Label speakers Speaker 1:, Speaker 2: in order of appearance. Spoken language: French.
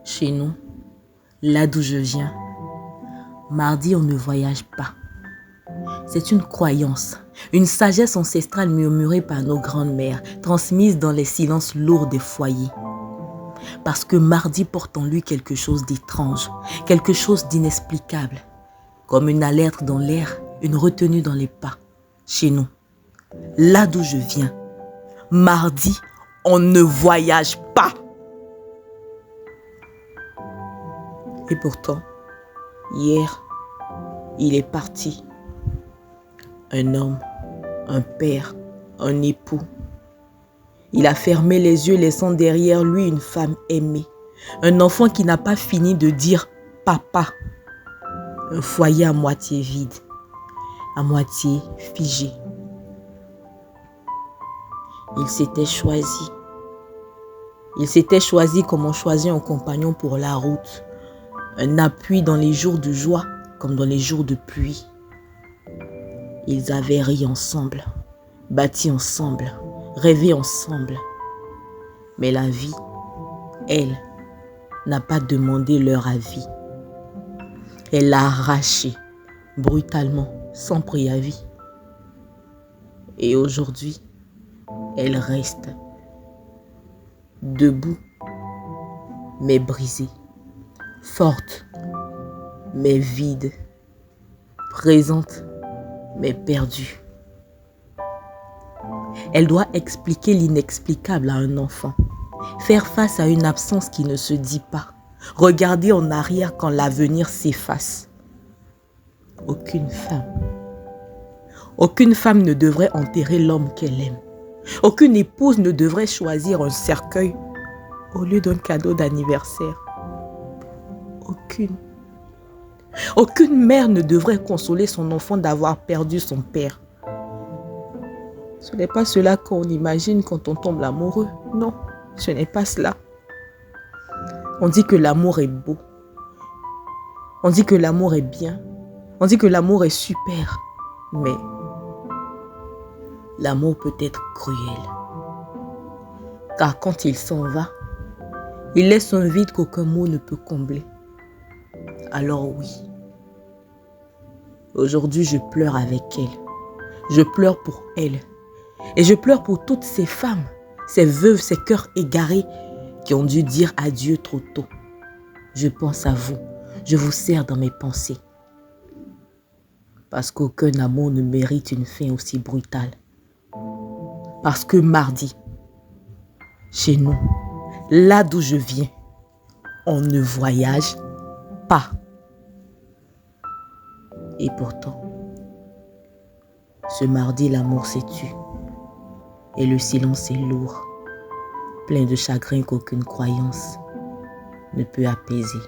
Speaker 1: Chez nous, là d'où je viens, mardi on ne voyage pas. C'est une croyance, une sagesse ancestrale murmurée par nos grandes-mères, transmise dans les silences lourds des foyers. Parce que mardi porte en lui quelque chose d'étrange, quelque chose d'inexplicable. Comme une alerte dans l'air, une retenue dans les pas. Chez nous, là d'où je viens, mardi, on ne voyage pas. Et pourtant, hier, il est parti. Un homme, un père, un époux. Il a fermé les yeux laissant derrière lui une femme aimée. Un enfant qui n'a pas fini de dire « papa ». Un foyer à moitié vide, à moitié figé. Il s'était choisi. Il s'était choisi comme on choisit un compagnon pour la route. Un appui dans les jours de joie comme dans les jours de pluie. Ils avaient ri ensemble, bâti ensemble, rêvé ensemble. Mais la vie, elle, n'a pas demandé leur avis. Elle l'a arraché, brutalement, sans préavis. Et aujourd'hui, elle reste debout, mais brisée, forte, mais vide, présente, mais perdue. Elle doit expliquer l'inexplicable à un enfant, faire face à une absence qui ne se dit pas, regarder en arrière quand l'avenir s'efface. Aucune femme ne devrait enterrer l'homme qu'elle aime. Aucune épouse ne devrait choisir un cercueil au lieu d'un cadeau d'anniversaire. Aucune mère ne devrait consoler son enfant d'avoir perdu son père. Ce n'est pas cela qu'on imagine quand on tombe amoureux. Non, ce n'est pas cela. On dit que l'amour est beau. On dit que l'amour est bien. On dit que l'amour est super. Mais l'amour peut être cruel. Car quand il s'en va, il laisse un vide qu'aucun mot ne peut combler. Alors oui, aujourd'hui je pleure avec elle. Je pleure pour elle. Et je pleure pour toutes ces femmes, ces veuves, ces cœurs égarés qui ont dû dire adieu trop tôt. Je pense à vous. Je vous serre dans mes pensées. Parce qu'aucun amour ne mérite une fin aussi brutale. Parce que mardi, chez nous, là d'où je viens, on ne voyage pas. Et pourtant, ce mardi, l'amour s'est tu. Et le silence est lourd, plein de chagrin qu'aucune croyance ne peut apaiser.